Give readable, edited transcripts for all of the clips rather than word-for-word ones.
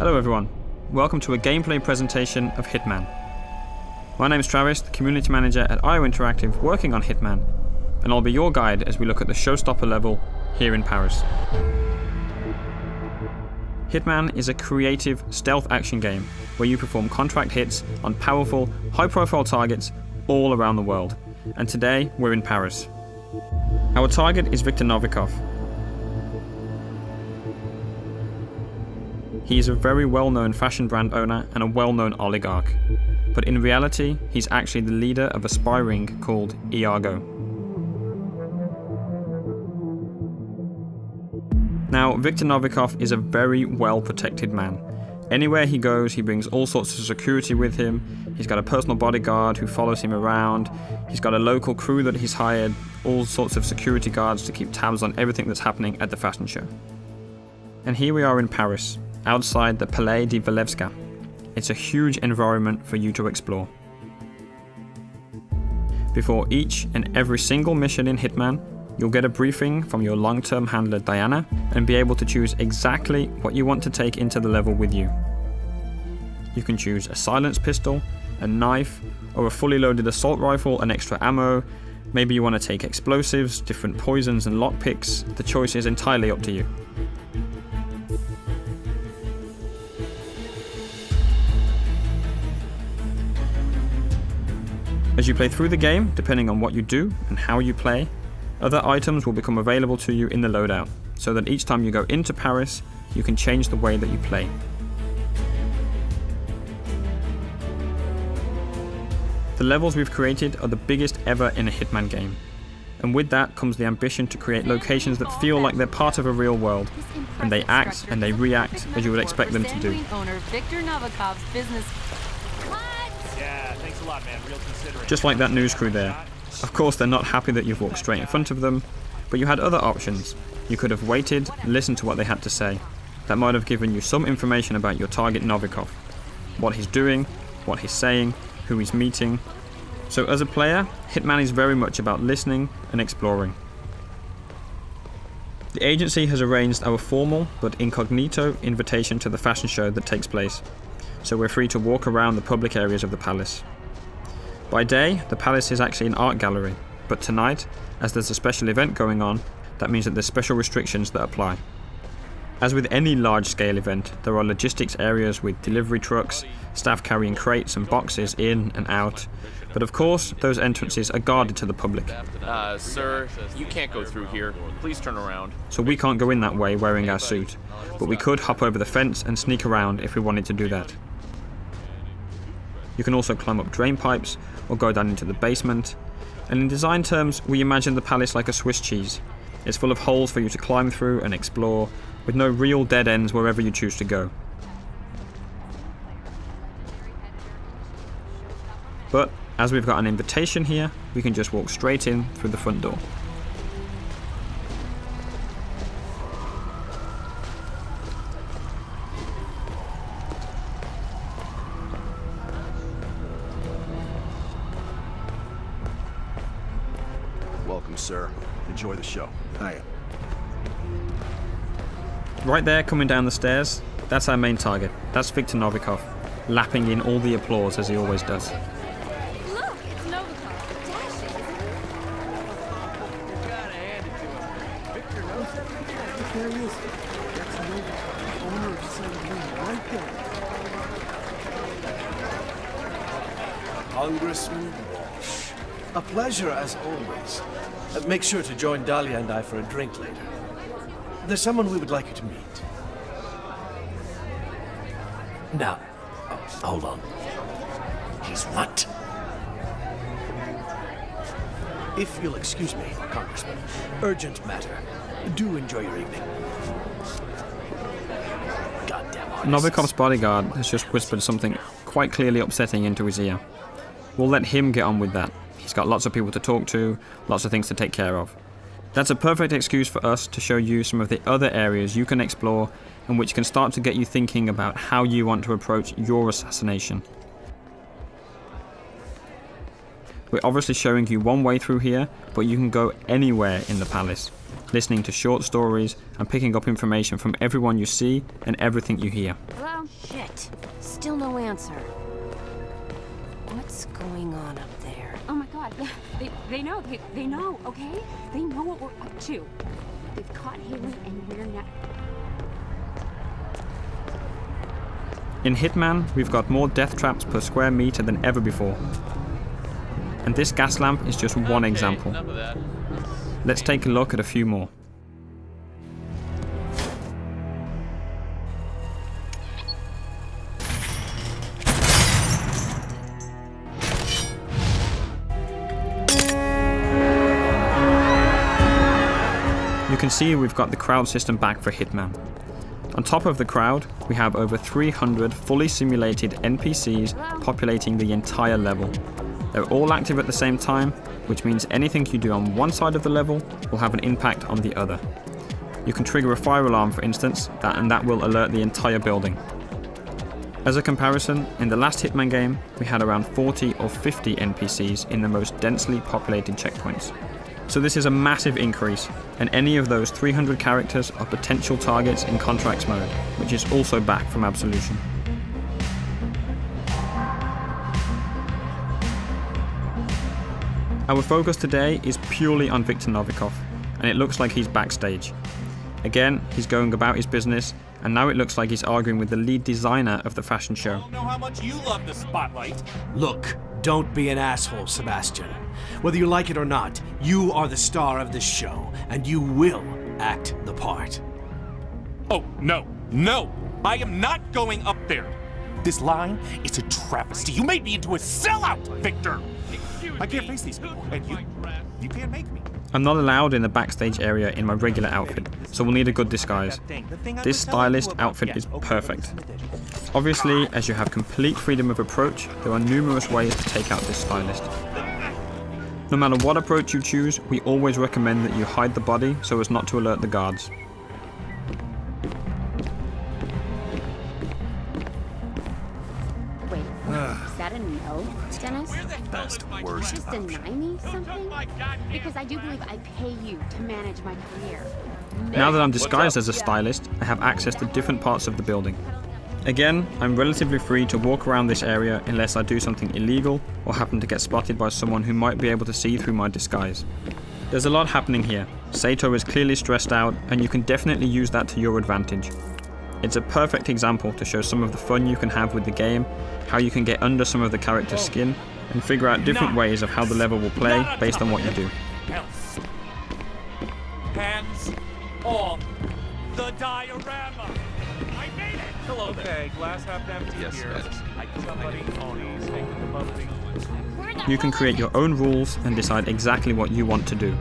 Hello everyone, welcome to a gameplay presentation of Hitman. My name is Travis, the community manager at IO Interactive working on Hitman, and I'll be your guide as we look at the Showstopper level here in Paris. Hitman is a creative stealth action game where you perform contract hits on powerful, high-profile targets all around the world, and today we're in Paris. Our target is Viktor Novikov. He is a very well-known fashion brand owner and a well-known oligarch, but in reality, he's actually the leader of a spy ring called Iago. Now, Viktor Novikov is a very well-protected man. Anywhere he goes, he brings all sorts of security with him. He's got a personal bodyguard who follows him around. He's got a local crew that he's hired, all sorts of security guards to keep tabs on everything that's happening at the fashion show. And here we are in Paris, outside the Palais de Walewska. It's a huge environment for you to explore. Before each and every single mission in Hitman, you'll get a briefing from your long-term handler Diana and be able to choose exactly what you want to take into the level with you. You can choose a silenced pistol, a knife, or a fully loaded assault rifle and extra ammo. Maybe you want to take explosives, different poisons and lockpicks. The choice is entirely up to you. As you play through the game, depending on what you do and how you play, other items will become available to you in the loadout, so that each time you go into Paris, you can change the way that you play. The levels we've created are the biggest ever in a Hitman game, and with that comes the ambition to create locations that feel like they're part of a real world, and they act and they react as you would expect them to do. Just like that news crew there. Of course they're not happy that you've walked straight in front of them, but you had other options. You could have waited, listened to what they had to say. That might have given you some information about your target Novikov. What he's doing, what he's saying, who he's meeting. So as a player, Hitman is very much about listening and exploring. The agency has arranged our formal but incognito invitation to the fashion show that takes place, so we're free to walk around the public areas of the palace. By day, the palace is actually an art gallery, but tonight, as there's a special event going on, that means that there's special restrictions that apply. As with any large-scale event, there are logistics areas with delivery trucks, staff carrying crates and boxes in and out, but of course, those entrances are guarded to the public. Sir, you can't go through here. Please turn around. So we can't go in that way wearing our suit, but we could hop over the fence and sneak around if we wanted to do that. You can also climb up drain pipes or go down into the basement, and in design terms, we imagine the palace like a Swiss cheese. It's full of holes for you to climb through and explore, with no real dead ends wherever you choose to go. But as we've got an invitation here, we can just walk straight in through the front door. Welcome, sir. Enjoy the show. Hiya. Right there, coming down the stairs, that's our main target. That's Viktor Novikov, lapping in all the applause as he always does. Look, it's Novikov. Dashing. You gotta hand it to him. Victor knows it. There he is. That's Novikov, owner of St. right there. Congressman Walsh. A pleasure as always. Make sure to join Dahlia and I for a drink later. There's someone we would like you to meet. Now, hold on. He's what? If you'll excuse me, Congressman. Urgent matter. Do enjoy your evening. Goddamn artists. Novikov's bodyguard has just whispered something quite clearly upsetting into his ear. We'll let him get on with that. He's got lots of people to talk to, lots of things to take care of. That's a perfect excuse for us to show you some of the other areas you can explore and which can start to get you thinking about how you want to approach your assassination. We're obviously showing you one way through here, but you can go anywhere in the palace. listening to short stories and picking up information from everyone you see and everything you hear. Hello? Shit. Still no answer. What's going on up there? Oh my god, they know, they know, okay? They know what we're up to. They've caught Haley and we're not. In Hitman, we've got more death traps per square meter than ever before. And this gas lamp is just one example. Enough of that. Let's take a look at a few more. You can see we've got the crowd system back for Hitman. On top of the crowd, we have over 300 fully simulated NPCs populating the entire level. They're all active at the same time, which means anything you do on one side of the level will have an impact on the other. You can trigger a fire alarm, for instance, and that will alert the entire building. As a comparison, in the last Hitman game, we had around 40 or 50 NPCs in the most densely populated checkpoints. So this is a massive increase, and any of those 300 characters are potential targets in Contracts mode, which is also back from Absolution. Our focus today is purely on Viktor Novikov, and it looks like he's backstage. Again, he's going about his business, and now it looks like he's arguing with the lead designer of the fashion show. I don't know how much you love the spotlight. Look, don't be an asshole, Sebastian. Whether you like it or not, you are the star of this show, and you will act the part. Oh, no, no! I am not going up there! This line is a travesty. You made me into a sellout, Victor! I can't face these people, and you can't make me. I'm not allowed in the backstage area in my regular outfit, so we'll need a good disguise. This stylist outfit is perfect. Obviously, as you have complete freedom of approach, there are numerous ways to take out this stylist. No matter what approach you choose, we always recommend that you hide the body so as not to alert the guards. Wait, is that a no, Dennis? Best, worst. Just deny me something? Because I do believe I pay you to manage my career. Now that I'm disguised as a stylist, I have access to different parts of the building. Again, I'm relatively free to walk around this area unless I do something illegal or happen to get spotted by someone who might be able to see through my disguise. There's a lot happening here. Sato is clearly stressed out, and you can definitely use that to your advantage. It's a perfect example to show some of the fun you can have with the game, how you can get under some of the character's skin, and figure out different ways of how the level will play based on what you do. Hands off the diorama! I made it! Hello there. Okay, glass half empty Yes, here. yes. Somebody owns taking the bubbly. You can create your own rules and decide exactly what you want to do.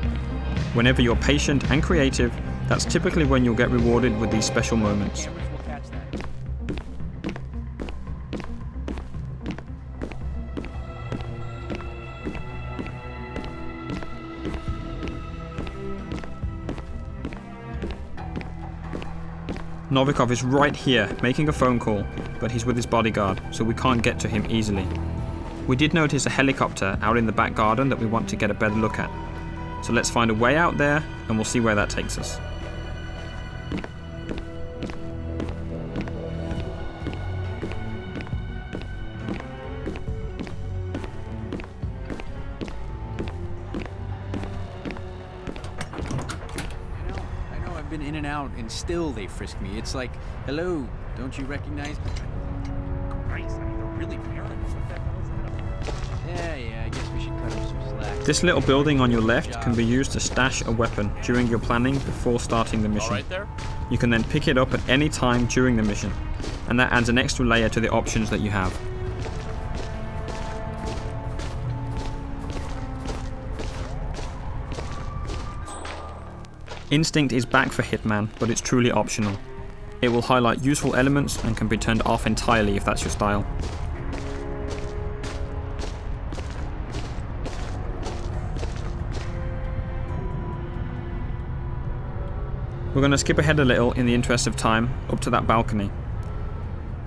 Whenever you're patient and creative, that's typically when you'll get rewarded with these special moments. Cameras will catch that. Novikov is right here, making a phone call, but he's with his bodyguard, so we can't get to him easily. We did notice a helicopter out in the back garden that we want to get a better look at. So let's find a way out there, and we'll see where that takes us. I know I've been in and out, and still they frisk me. It's like, hello, don't you recognize me? Christ, I mean, they're really paranoid. What the hell is that? Yeah, I guess we should cut him some slack. This little building on your left can be used to stash a weapon during your planning before starting the All mission. right there? You can then pick it up at any time during the mission, and that adds an extra layer to the options that you have. Instinct is back for Hitman, but it's truly optional. It will highlight useful elements and can be turned off entirely if that's your style. We're going to skip ahead a little in the interest of time, up to that balcony.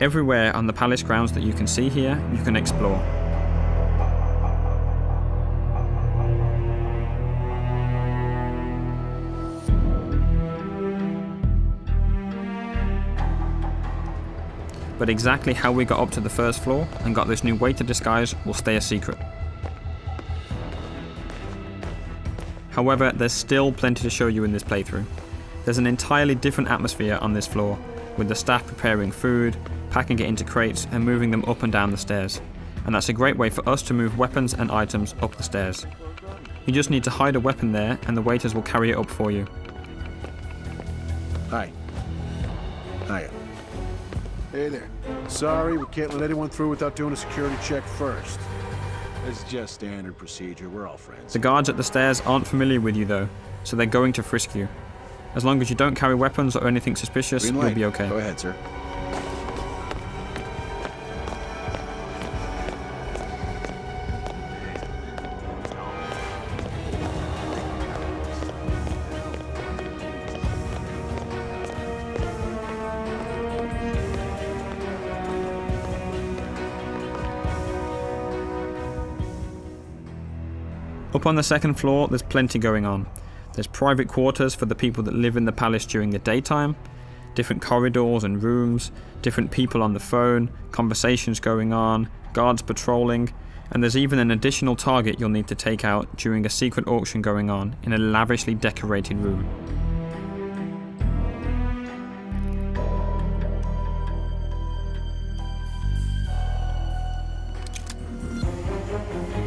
Everywhere on the palace grounds that you can see here, you can explore. but exactly how we got up to the first floor and got this new waiter disguise will stay a secret. However, there's still plenty to show you in this playthrough. There's an entirely different atmosphere on this floor, with the staff preparing food, packing it into crates and moving them up and down the stairs. And that's a great way for us to move weapons and items up the stairs. You just need to hide a weapon there and the waiters will carry it up for you. Hi. Hiya. Hey there. Sorry, we can't let anyone through without doing a security check first. It's just standard procedure. We're all friends. The guards at the stairs aren't familiar with you though, so they're going to frisk you. As long as you don't carry weapons or anything suspicious, Green you'll light. be okay. Go ahead, sir. Up on the second floor, there's plenty going on. There's private quarters for the people that live in the palace during the daytime, different corridors and rooms, different people on the phone, conversations going on, guards patrolling, and there's even an additional target you'll need to take out during a secret auction going on in a lavishly decorated room.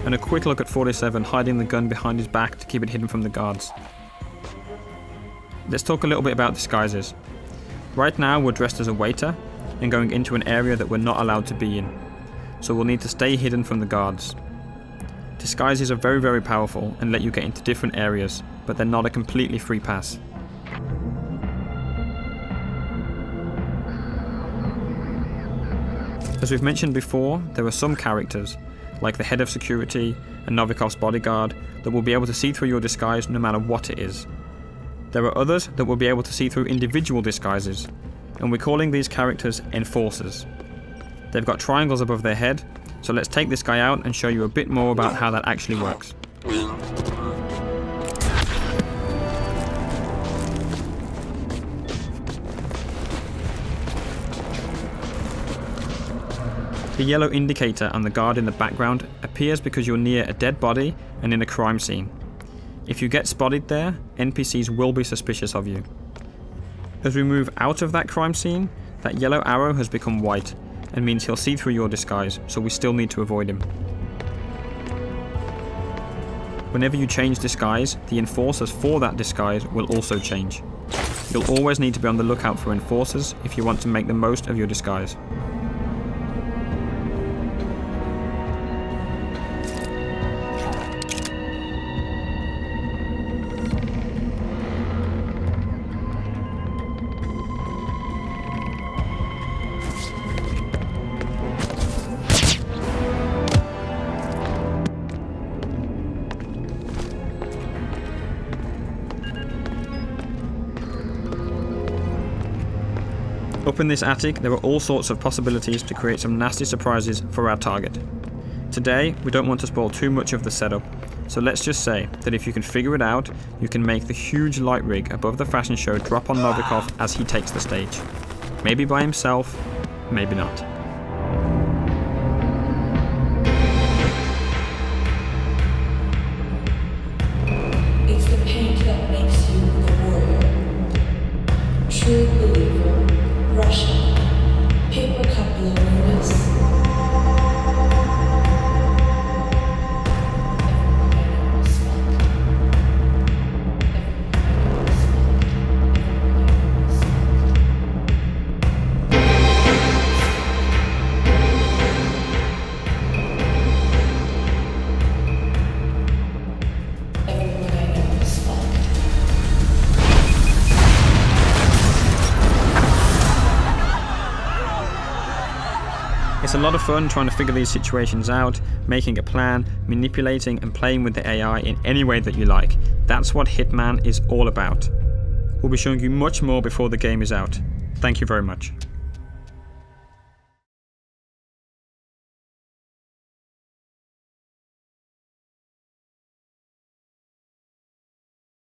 And a quick look at 47 hiding the gun behind his back to keep it hidden from the guards. Let's talk a little bit about disguises. Right now we're dressed as a waiter and going into an area that we're not allowed to be in, so we'll need to stay hidden from the guards. Disguises are very, very powerful and let you get into different areas, but they're not a completely free pass. As we've mentioned before, there are some characters, like the head of security and Novikov's bodyguard, that will be able to see through your disguise no matter what it is. There are others that will be able to see through individual disguises, and we're calling these characters enforcers. They've got triangles above their head, so let's take this guy out and show you a bit more about how that actually works. The yellow indicator on the guard in the background appears because you're near a dead body and in a crime scene. If you get spotted there, NPCs will be suspicious of you. As we move out of that crime scene, that yellow arrow has become white and means he'll see through your disguise, so we still need to avoid him. Whenever you change disguise, the enforcers for that disguise will also change. You'll always need to be on the lookout for enforcers if you want to make the most of your disguise. Up in this attic, there are all sorts of possibilities to create some nasty surprises for our target. Today, we don't want to spoil too much of the setup, so let's just say that if you can figure it out, you can make the huge light rig above the fashion show drop on Novikov as he takes the stage. Maybe by himself, maybe not. It's the paint that makes you the warrior. True believer. Russia. Paper cup loneliness. It's a lot of fun trying to figure these situations out, making a plan, manipulating and playing with the AI in any way that you like. That's what Hitman is all about. We'll be showing you much more before the game is out. Thank you very much.